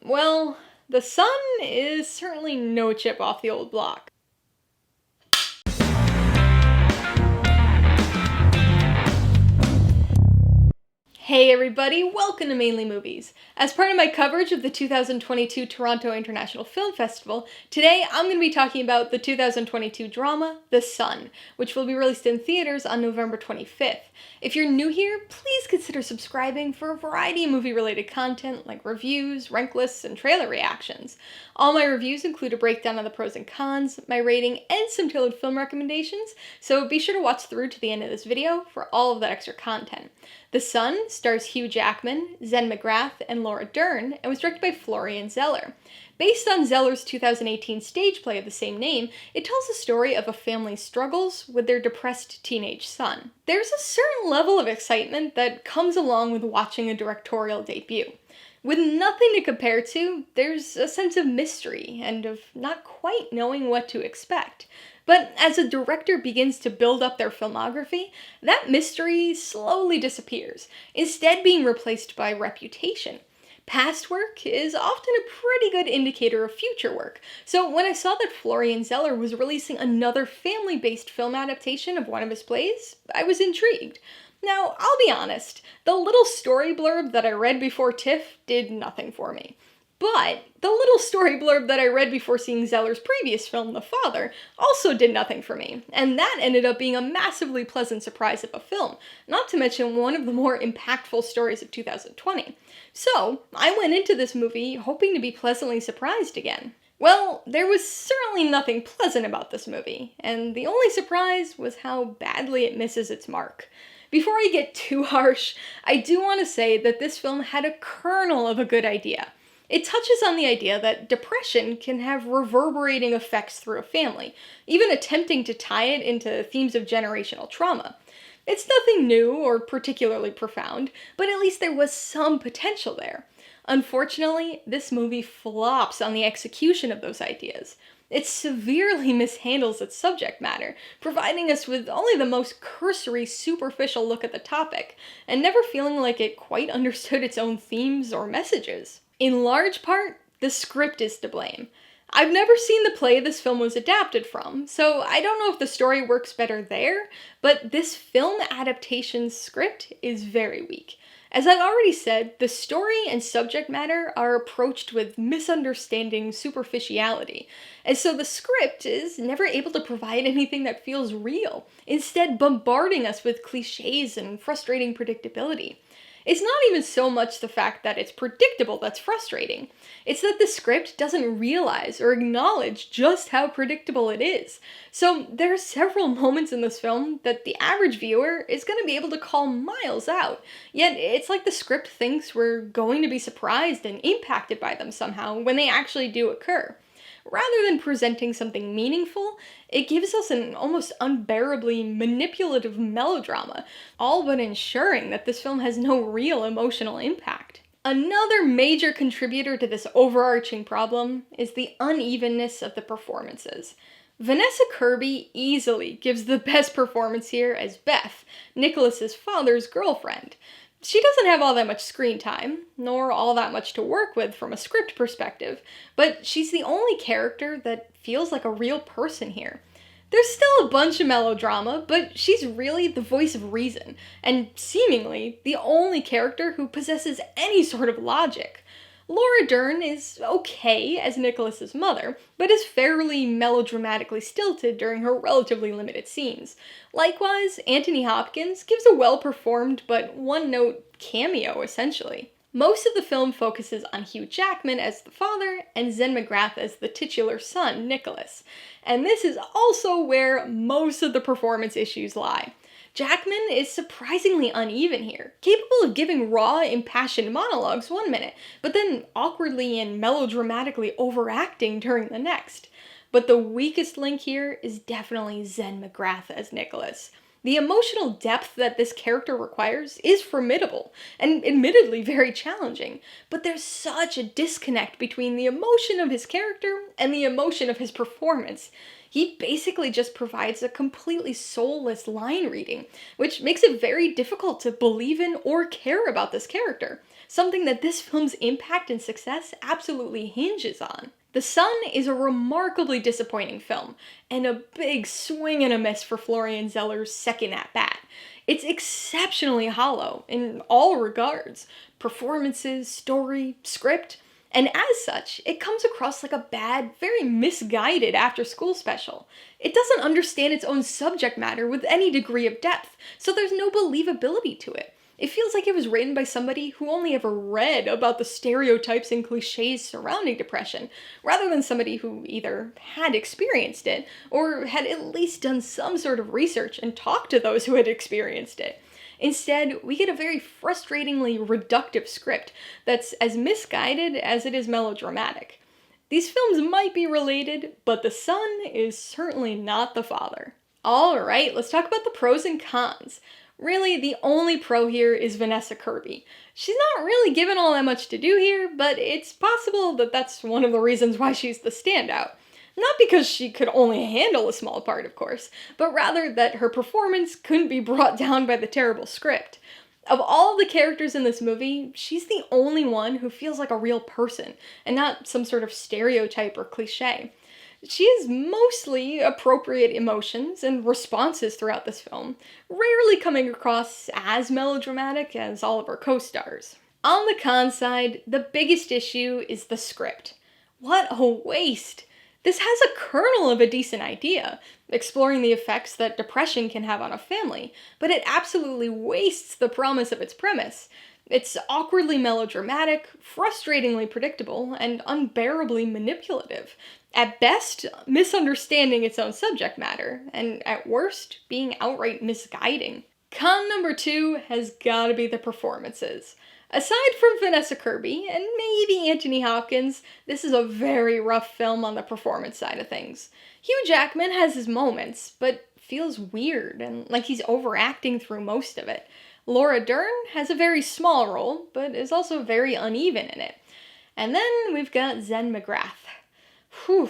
Well, the sun is certainly no chip off the old block. Hey everybody, welcome to Mainely Movies. As part of my coverage of the 2022 Toronto International Film Festival, today I'm going to be talking about the 2022 drama, The Sun, which will be released in theaters on November 25th. If you're new here, please consider subscribing for a variety of movie-related content like reviews, rank lists, and trailer reactions. All my reviews include a breakdown of the pros and cons, my rating, and some tailored film recommendations, so be sure to watch through to the end of this video for all of that extra content. The Sun stars Hugh Jackman, McGrath, and Dern, and was directed by Florian Zeller. Based on Zeller's 2018 stage play of the same name, it tells the story of a family's struggles with their depressed teenage son. There's a certain level of excitement that comes along with watching a directorial debut. With nothing to compare to, there's a sense of mystery and of not quite knowing what to expect. But as a director begins to build up their filmography, that mystery slowly disappears, instead being replaced by reputation. Past work is often a pretty good indicator of future work, so when I saw that Florian Zeller was releasing another family-based film adaptation of one of his plays, I was intrigued. Now, I'll be honest, the little story blurb that I read before TIFF did nothing for me. But the little story blurb that I read before seeing Zeller's previous film, The Father, also did nothing for me, and that ended up being a massively pleasant surprise of a film, not to mention one of the more impactful stories of 2020. So, I went into this movie hoping to be pleasantly surprised again. Well, there was certainly nothing pleasant about this movie, and the only surprise was how badly it misses its mark. Before I get too harsh, I do want to say that this film had a kernel of a good idea. It touches on the idea that depression can have reverberating effects through a family, even attempting to tie it into themes of generational trauma. It's nothing new or particularly profound, but at least there was some potential there. Unfortunately, this movie flops on the execution of those ideas. It severely mishandles its subject matter, providing us with only the most cursory, superficial look at the topic, and never feeling like it quite understood its own themes or messages. In large part, the script is to blame. I've never seen the play this film was adapted from, so I don't know if the story works better there, but this film adaptation's script is very weak. As I've already said, the story and subject matter are approached with misunderstanding superficiality, and so the script is never able to provide anything that feels real, instead bombarding us with cliches and frustrating predictability. It's not even so much the fact that it's predictable that's frustrating. It's that the script doesn't realize or acknowledge just how predictable it is. So there are several moments in this film that the average viewer is going to be able to call miles out. Yet it's like the script thinks we're going to be surprised and impacted by them somehow when they actually do occur. Rather than presenting something meaningful, it gives us an almost unbearably manipulative melodrama, all but ensuring that this film has no real emotional impact. Another major contributor to this overarching problem is the unevenness of the performances. Vanessa Kirby easily gives the best performance here as Beth, Nicholas's father's girlfriend. She doesn't have all that much screen time, nor all that much to work with from a script perspective, but she's the only character that feels like a real person here. There's still a bunch of melodrama, but she's really the voice of reason, and seemingly the only character who possesses any sort of logic. Dern is okay as Nicholas's mother, but is fairly melodramatically stilted during her relatively limited scenes. Likewise, Anthony Hopkins gives a well-performed but one-note cameo, essentially. Most of the film focuses on Hugh Jackman as the father and McGrath as the titular son, Nicholas. And this is also where most of the performance issues lie. Jackman is surprisingly uneven here, capable of giving raw, impassioned monologues one minute, but then awkwardly and melodramatically overacting during the next. But the weakest link here is definitely McGrath as Nicholas. The emotional depth that this character requires is formidable, and admittedly very challenging, but there's such a disconnect between the emotion of his character and the emotion of his performance. He basically just provides a completely soulless line reading, which makes it very difficult to believe in or care about this character. something that this film's impact and success absolutely hinges on. The Son is a remarkably disappointing film, and a big swing and a miss for Florian Zeller's second at-bat. It's exceptionally hollow in all regards: performances, story, script, and as such, it comes across like a bad, very misguided after-school special. It doesn't understand its own subject matter with any degree of depth, so there's no believability to it. It feels like it was written by somebody who only ever read about the stereotypes and cliches surrounding depression, rather than somebody who either had experienced it, or had at least done some sort of research and talked to those who had experienced it. Instead, we get a very frustratingly reductive script that's as misguided as it is melodramatic. These films might be related, but the son is certainly not the father. Alright, let's talk about the pros and cons. Really, the only pro here is Vanessa Kirby. She's not really given all that much to do here, but it's possible that that's one of the reasons why she's the standout. Not because she could only handle a small part, of course, but rather that her performance couldn't be brought down by the terrible script. Of all the characters in this movie, she's the only one who feels like a real person, and not some sort of stereotype or cliche. She has mostly appropriate emotions and responses throughout this film, rarely coming across as melodramatic as all of her co-stars. On the con side, the biggest issue is the script. What a waste! This has a kernel of a decent idea, exploring the effects that depression can have on a family, but it absolutely wastes the promise of its premise. It's awkwardly melodramatic, frustratingly predictable, and unbearably manipulative. At best, misunderstanding its own subject matter, and at worst, being outright misguiding. Con number 2 has gotta be the performances. Aside from Vanessa Kirby, and maybe Anthony Hopkins, this is a very rough film on the performance side of things. Hugh Jackman has his moments, but feels weird and like he's overacting through most of it. Laura Dern has a very small role, but is also very uneven in it. And then we've got Zen McGrath. Whew.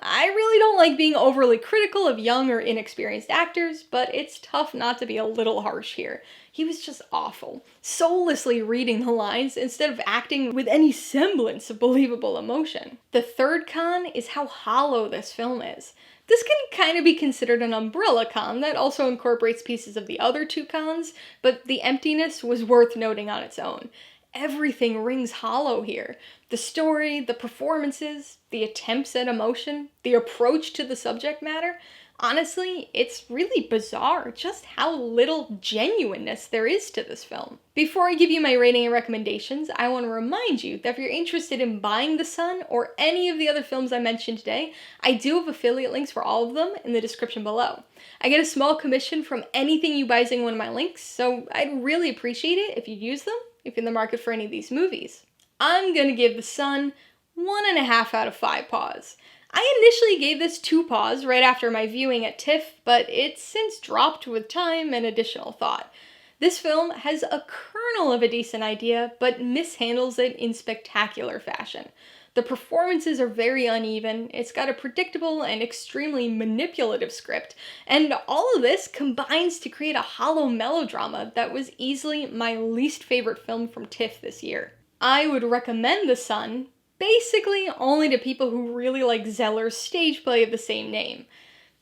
I really don't like being overly critical of young or inexperienced actors, but it's tough not to be a little harsh here. He was just awful, soullessly reading the lines instead of acting with any semblance of believable emotion. The third con is how hollow this film is. This can kind of be considered an umbrella con that also incorporates pieces of the other two cons, but the emptiness was worth noting on its own. Everything rings hollow here. The story, the performances, the attempts at emotion, the approach to the subject matter. Honestly, it's really bizarre just how little genuineness there is to this film. Before I give you my rating and recommendations, I want to remind you that if you're interested in buying The Son or any of the other films I mentioned today, I do have affiliate links for all of them in the description below. I get a small commission from anything you buy using one of my links, so I'd really appreciate it if you'd use them if you're in the market for any of these movies. I'm gonna give The Son 1.5 out of 5 paws. I initially gave this 2 paws right after my viewing at TIFF, but it's since dropped with time and additional thought. This film has a kernel of a decent idea, but mishandles it in spectacular fashion. The performances are very uneven, it's got a predictable and extremely manipulative script, and all of this combines to create a hollow melodrama that was easily my least favorite film from TIFF this year. I would recommend The Son basically only to people who really like Zeller's stage play of the same name.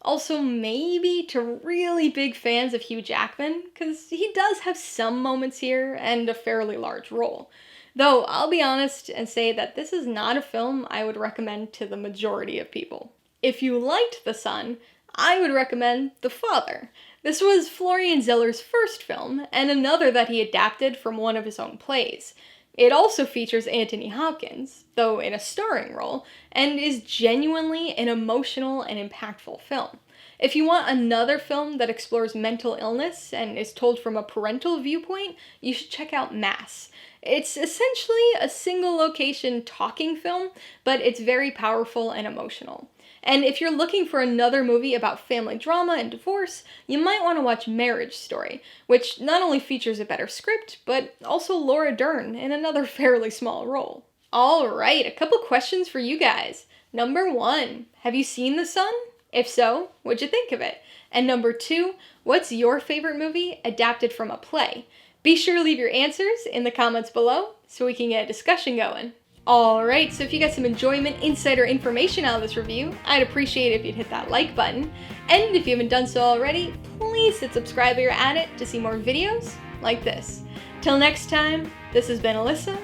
Also maybe to really big fans of Hugh Jackman, because he does have some moments here and a fairly large role. Though I'll be honest and say that this is not a film I would recommend to the majority of people. If you liked The Son, I would recommend The Father. This was Florian Zeller's first film, and another that he adapted from one of his own plays. It also features Anthony Hopkins, though in a starring role, and is genuinely an emotional and impactful film. If you want another film that explores mental illness and is told from a parental viewpoint, you should check out Mass. It's essentially a single location talking film, but it's very powerful and emotional. And if you're looking for another movie about family drama and divorce, you might want to watch Marriage Story, which not only features a better script, but also Laura Dern in another fairly small role. Alright, a couple questions for you guys. Number 1, have you seen The Son? If so, what'd you think of it? And number 2, what's your favorite movie adapted from a play? Be sure to leave your answers in the comments below so we can get a discussion going. Alright, so if you got some enjoyment, insight, or information out of this review, I'd appreciate it if you'd hit that like button. And if you haven't done so already, please hit subscribe while you're at it to see more videos like this. Till next time, this has been Alyssa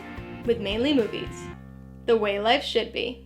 with Mainly Movies, the way life should be.